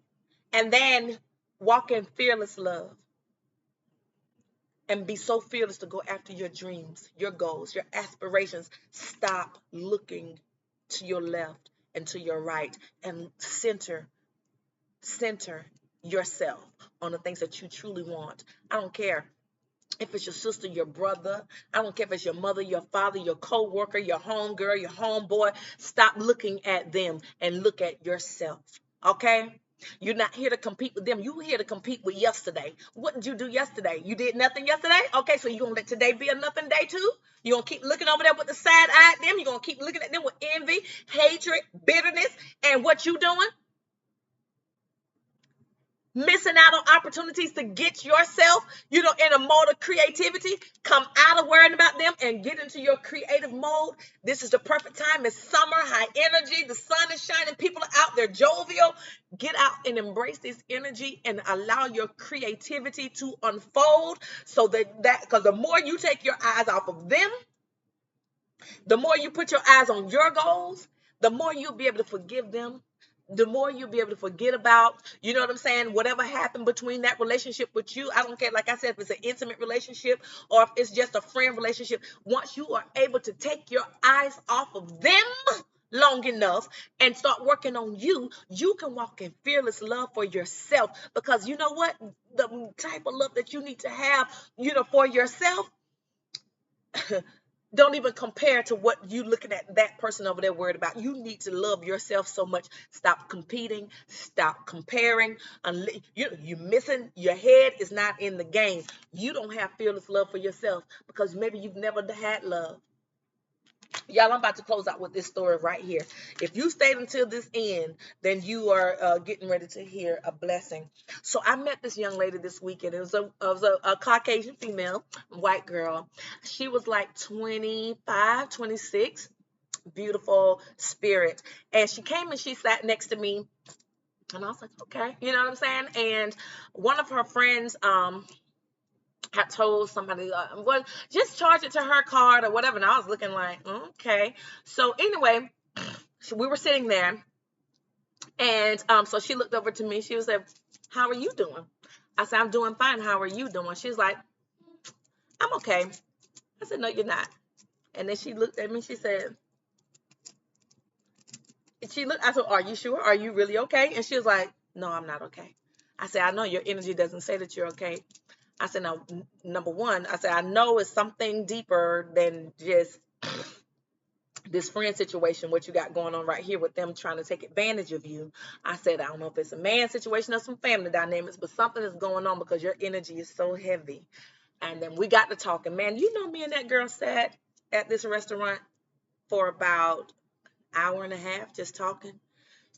and then walk in fearless love. And be so fearless to go after your dreams, your goals, your aspirations. Stop looking to your left and to your right and center yourself on the things that you truly want. I don't care if it's your sister, your brother. I don't care if it's your mother, your father, your co-worker, your homegirl, your homeboy. Stop looking at them and look at yourself. Okay? You're not here to compete with them. You're here to compete with yesterday. What did you do yesterday? You did nothing yesterday? Okay, so you're going to let today be a nothing day too? You're going to keep looking over there with the side eye at them? You're going to keep looking at them with envy, hatred, bitterness, and what you doing? Missing out on opportunities to get yourself, in a mode of creativity. Come out of worrying about them and get into your creative mode. This is the perfect time. It's summer, high energy. The sun is shining. People are out there jovial. Get out and embrace this energy and allow your creativity to unfold so because the more you take your eyes off of them, the more you put your eyes on your goals, the more you'll be able to forgive them, the more you'll be able to forget about, you know what I'm saying, whatever happened between that relationship with you. I don't care, like I said, if it's an intimate relationship or if it's just a friend relationship. Once you are able to take your eyes off of them long enough and start working on you, you can walk in fearless love for yourself. Because you know what? The type of love that you need to have, for yourself, don't even compare to what you looking at that person over there worried about. You need to love yourself so much. Stop competing. Stop comparing. You're missing. Your head is not in the game. You don't have fearless love for yourself because maybe you've never had love. Y'all, I'm about to close out with this story right here. If you stayed until this end, then you are getting ready to hear a blessing. So I met this young lady this weekend. It was a Caucasian female, white girl. She was like 25, 26. beautiful spirit. And she came and she sat next to me, and I was like, okay, you know what I'm saying? And one of her friends had told somebody, well, just charge it to her card or whatever. And I was looking like, okay. So anyway, we were sitting there, and so she looked over to me. She was like, how are you doing? I said, I'm doing fine. How are you doing? She's like, I'm okay. I said, no, you're not. And then she looked at me. She said, I said, are you sure? Are you really okay? And she was like, no, I'm not okay. I said, I know your energy doesn't say that you're okay. I said, now, number one, I said, I know it's something deeper than just this friend situation, what you got going on right here with them trying to take advantage of you. I said, I don't know if it's a man situation or some family dynamics, but something is going on because your energy is so heavy. And then we got to talking. Man, you know, me and that girl sat at this restaurant for about an hour and a half just talking.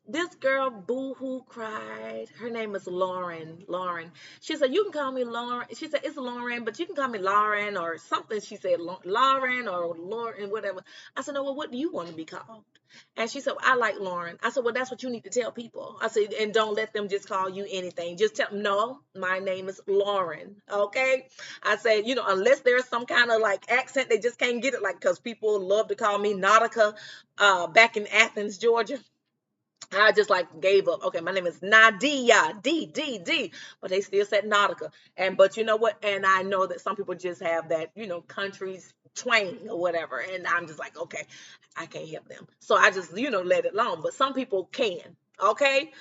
This girl boo-hoo cried. Her name is Lauren. Lauren. She said, you can call me Lauren. She said, it's Lauren, but you can call me Lauren or something. She said, Lauren or Lauren, whatever. I said, no, well, what do you want to be called? And she said, well, I like Lauren. I said, well, that's what you need to tell people. I said, and don't let them just call you anything. Just tell them, no, my name is Lauren. Okay? I said, you know, unless there's some kind of like accent, they just can't get it. Like, because people love to call me Nautica back in Athens, Georgia. I just like gave up. Okay, my name is Nadia, D. But they still said Nautica. But you know what? And I know that some people just have that, you know, country's twang or whatever. And I'm just like, okay, I can't help them. So I just, you know, let it alone. But some people can. Okay.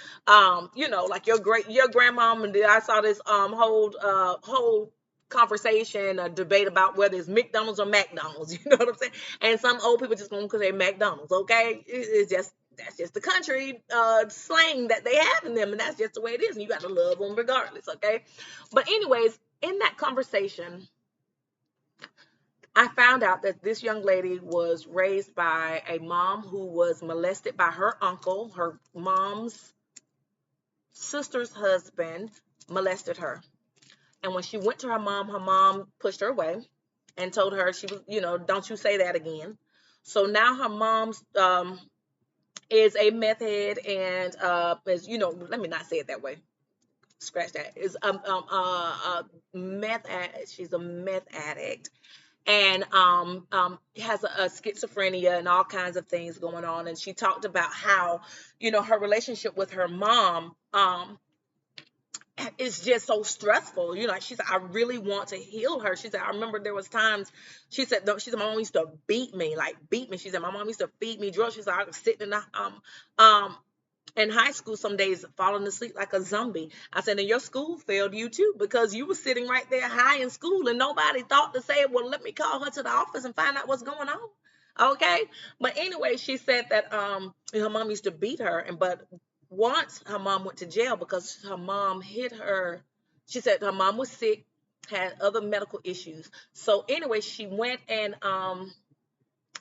You know, like your grandmom, and I saw this whole conversation, a debate about whether it's McDonald's or McDonald's. You know what I'm saying? And some old people just gonna say McDonald's. Okay. It's just, that's just the country slang that they have in them, and that's just the way it is, and you got to love them regardless, okay? But anyways, in that conversation, I found out that this young lady was raised by a mom who was molested by her uncle. Her mom's sister's husband molested her, and when she went to her mom pushed her away and told her, she was, you know, don't you say that again. So now her mom's is a meth head, and is, you know, let me not say it that way. Scratch that. Is meth addict. She's a meth addict, and has a schizophrenia and all kinds of things going on. And she talked about how, you know, her relationship with her mom it's just so stressful. You know, she said, I really want to heal her. She said, I remember there was times, she said, my mom used to beat me, like beat me. She said, my mom used to feed me drugs. She said, I was sitting in high school some days falling asleep like a zombie. I said, and your school failed you too, because you were sitting right there high in school and nobody thought to say, well, let me call her to the office and find out what's going on. Okay. But anyway, she said that her mom used to beat her, but once her mom went to jail because her mom hit her. She said her mom was sick, had other medical issues. So anyway, she went and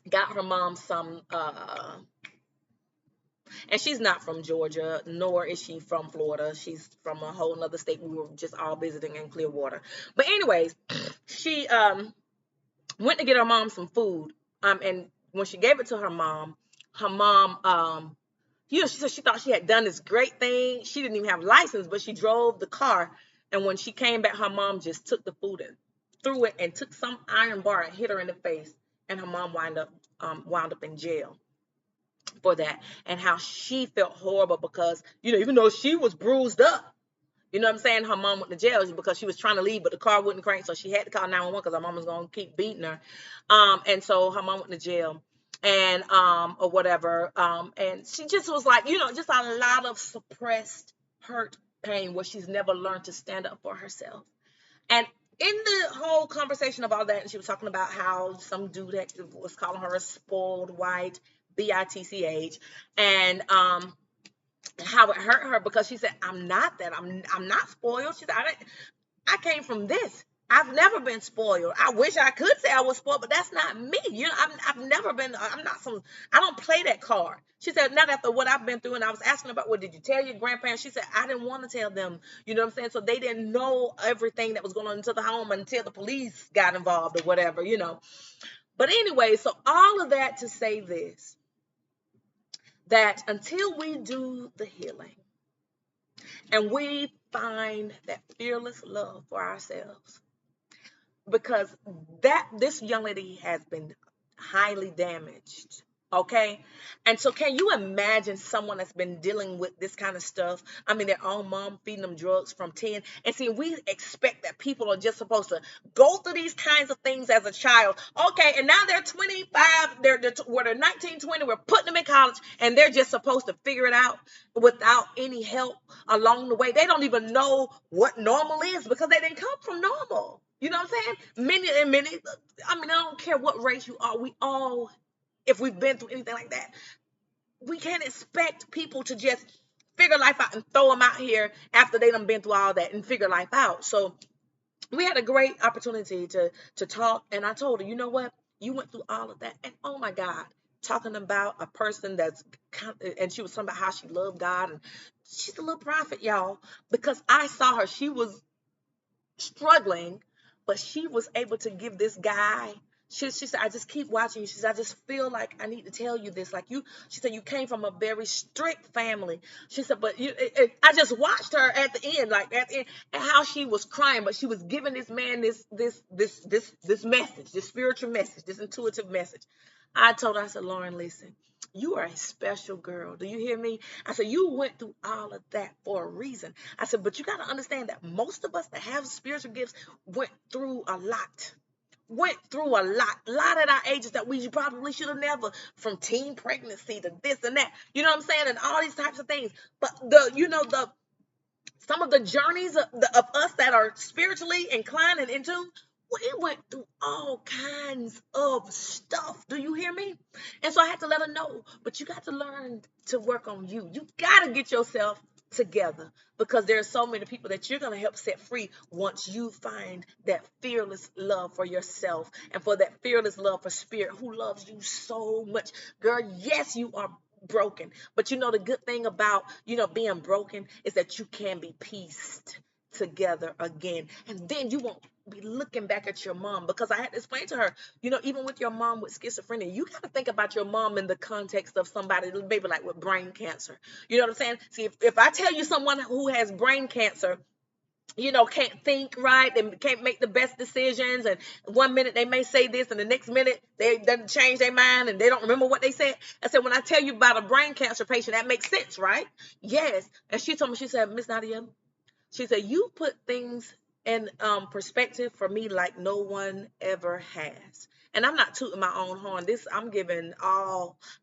got her mom some and she's not from Georgia, nor is she from Florida. She's from a whole nother state. We were just all visiting in Clearwater. But anyways, she went to get her mom some food. And when she gave it to her mom, you know, she said she thought she had done this great thing. She didn't even have a license, but she drove the car. And when she came back, her mom just took the food and threw it and took some iron bar and hit her in the face. And her mom wound up in jail for that. And how she felt horrible because, you know, even though she was bruised up, you know what I'm saying, her mom went to jail because she was trying to leave, but the car wouldn't crank. So she had to call 911 because her mom was going to keep beating her. And so her mom went to jail. And or whatever, and she just was like, you know, just a lot of suppressed hurt, pain, where she's never learned to stand up for herself. And in the whole conversation of all that, and she was talking about how some dude was calling her a spoiled white, bitch, and how it hurt her because she said, I'm not that, I'm not spoiled. She said, I came from this. I've never been spoiled. I wish I could say I was spoiled, but that's not me. You know, I've never been, I don't play that card. She said, not after what I've been through. And I was asking about, well, did you tell your grandparents? She said, I didn't want to tell them, you know what I'm saying? So they didn't know everything that was going on until the home, until the police got involved or whatever, you know. But anyway, so all of that to say this, that until we do the healing and we find that fearless love for ourselves, because that this young lady has been highly damaged. Okay. And so can you imagine someone that's been dealing with this kind of stuff? I mean, their own mom feeding them drugs from 10. And see, we expect that people are just supposed to go through these kinds of things as a child. Okay. And now they're 25, they're 19, 20, we're putting them in college and they're just supposed to figure it out without any help along the way. They don't even know what normal is because they didn't come from normal. You know what I'm saying? Many, I mean, I don't care what race you are. We all, if we've been through anything like that, we can't expect people to just figure life out and throw them out here after they done been through all that and figure life out. So we had a great opportunity to talk, and I told her, you know what? You went through all of that, and oh my God, talking about a person and she was talking about how she loved God, and she's a little prophet, y'all, because I saw her. She was struggling, but she was able to give this guy. She said, I just keep watching you. She said, I just feel like I need to tell you this. Like she said, you came from a very strict family. She said, but I just watched her at the end, and how she was crying, but she was giving this man this message, this spiritual message, this intuitive message. I told her, I said, Lauren, listen, you are a special girl. Do you hear me? I said, you went through all of that for a reason. I said, but you got to understand that most of us that have spiritual gifts went through a lot. A lot at our ages that we probably should have never, from teen pregnancy to this and that. You know what I'm saying? And all these types of things. But some of the journeys of us that are spiritually inclined and in tune, we went through all kinds of stuff. Do you hear me? And so I had to let her know, but you got to learn to work on you. You got to get yourself together, because there are so many people that you're going to help set free once you find that fearless love for yourself and for that fearless love for spirit who loves you so much. Girl, yes, you are broken, but the good thing about being broken is that you can be pieced together again, and then you won't be looking back at your mom, because I had to explain to her, even with your mom with schizophrenia, you got to think about your mom in the context of somebody maybe like with brain cancer. You know what I'm saying? See, if I tell you someone who has brain cancer, can't think right and can't make the best decisions, and one minute they may say this and the next minute they change their mind and they don't remember what they said. I said, when I tell you about a brain cancer patient, that makes sense, right? Yes. And she told me, she said, Miss Nadia, she said, you put things in perspective for me like no one ever has. And I'm not tooting my own horn.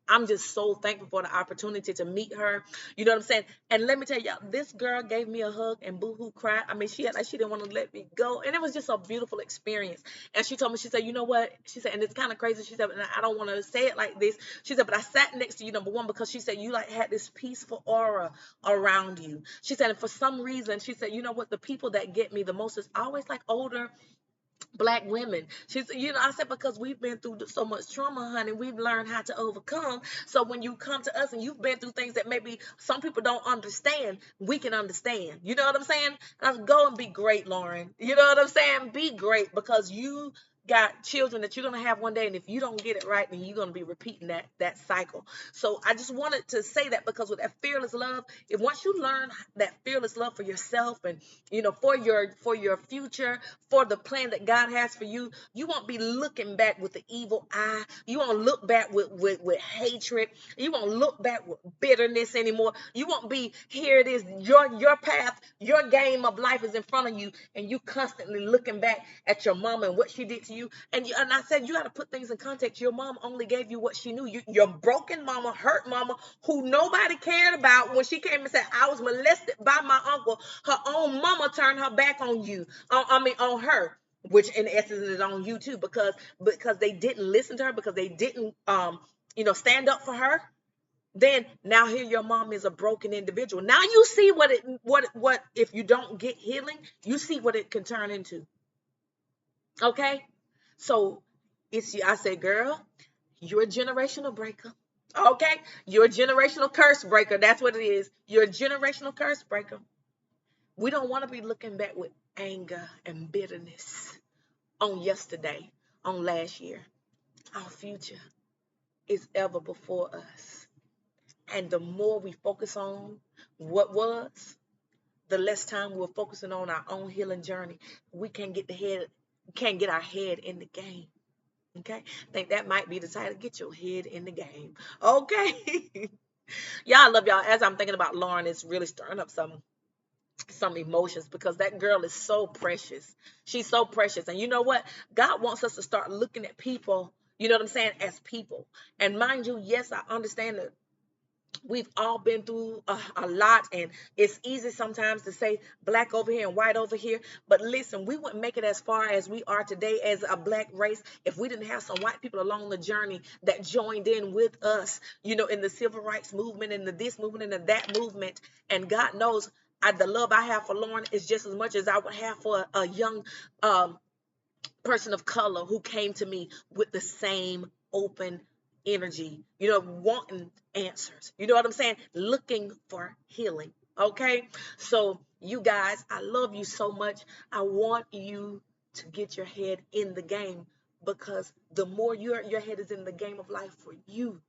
I'm just so thankful for the opportunity to meet her. You know what I'm saying? And let me tell y'all, this girl gave me a hug and boohoo cried. I mean, she didn't want to let me go. And it was just a beautiful experience. And she told me, she said, you know what? She said, and it's kind of crazy. She said, and I don't want to say it like this. She said, but I sat next to you, number one, because she said, you had this peaceful aura around you. She said, and for some reason, she said, you know what? The people that get me the most is always like older Black women. She said, I said, because we've been through so much trauma, honey, we've learned how to overcome. So when you come to us and you've been through things that maybe some people don't understand, we can understand. You know what I'm saying? And I said, go and be great, Lauren. You know what I'm saying? Be great, because you got children that you're going to have one day, and if you don't get it right, then you're going to be repeating that cycle. So I just wanted to say that, because with that fearless love, if once you learn that fearless love for yourself and for your future, for the plan that God has for you, you won't be looking back with the evil eye. You won't look back with hatred. You won't look back with bitterness anymore. You won't be, here it is, your path, your game of life is in front of you, and you constantly looking back at your mom and what she did to you. And I said, you got to put things in context. Your mom only gave you what she knew. Your broken mama, hurt mama, who nobody cared about, when she came and said, I was molested by my uncle, her own mama turned her back on you. On her, which in essence is on you too, because they didn't listen to her, because they didn't stand up for her. Then now here your mom is a broken individual. Now you see what if you don't get healing, you see what it can turn into. Okay? So I say, girl, you're a generational breaker. Okay? You're a generational curse breaker. That's what it is. You're a generational curse breaker. We don't want to be looking back with anger and bitterness on yesterday, on last year. our future is ever before us. And the more we focus on what was, the less time we're focusing on our own healing journey. We can't get our head in the game. Okay? I think that might be the title. Get your head in the game. Okay. Y'all, I love y'all. As I'm thinking about Lauren, it's really stirring up some emotions because that girl is so precious. She's so precious. And you know what? God wants us to start looking at people, you know what I'm saying, as people. And mind you, yes, I understand that we've all been through a lot, and it's easy sometimes to say black over here and white over here. But listen, we wouldn't make it as far as we are today as a black race if we didn't have some white people along the journey that joined in with us, you know, in the civil rights movement, in the this movement, in the that movement. And God knows the love I have for Lauren is just as much as I would have for a young person of color who came to me with the same open energy, you know, wanting answers. You know what I'm saying? Looking for healing. Okay. So, you guys, I love you so much. I want you to get your head in the game, because the more your head is in the game of life for you,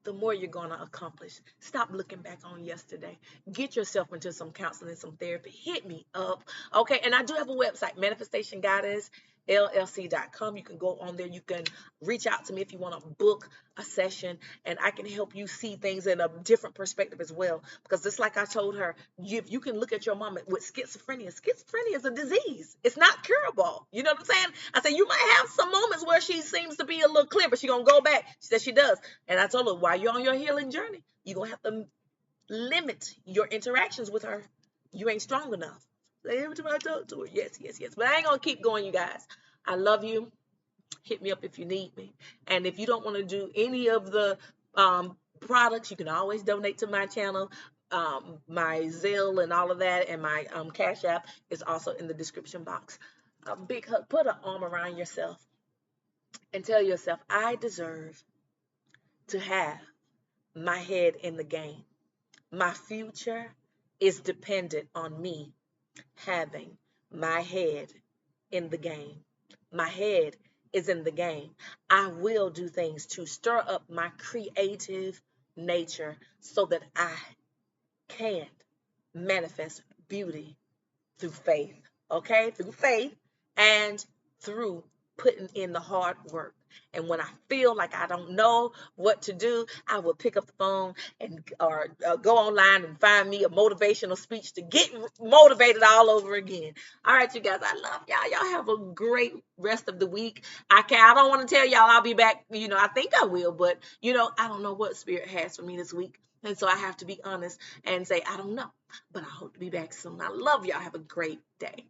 the more you're going to accomplish. Stop looking back on yesterday. Get yourself into some counseling, some therapy. Hit me up. Okay. And I do have a website, manifestationgoddessllc.com. You can go on there. You can reach out to me if you want to book a session, and I can help you see things in a different perspective as well. Because just like I told her, if you can look at your mama with schizophrenia is a disease. It's not curable. You know what I'm saying? I said, you might have some moments where she seems to be a little clear, but she's going to go back. She said she does. And I told her, while you're on your healing journey, you're going to have to limit your interactions with her. You ain't strong enough. Every time I talk to her, yes. But I ain't going to keep going, you guys. I love you. Hit me up if you need me. And if you don't want to do any of the products, you can always donate to my channel. My Zelle and all of that, and my Cash App is also in the description box. Big hug. Put an arm around yourself and tell yourself, I deserve to have my head in the game. My future is dependent on me having my head in the game. My head is in the game. I will do things to stir up my creative nature so that I can manifest beauty through faith. Okay? Through faith and through putting in the hard work. And when I feel like I don't know what to do, I will pick up the phone and or go online and find me a motivational speech to get motivated all over again. All right, you guys, I love y'all. Y'all have a great rest of the week. I don't want to tell y'all I'll be back. You know, I think I will, but you know, I don't know what Spirit has for me this week. And so I have to be honest and say, I don't know, but I hope to be back soon. I love y'all. Have a great day.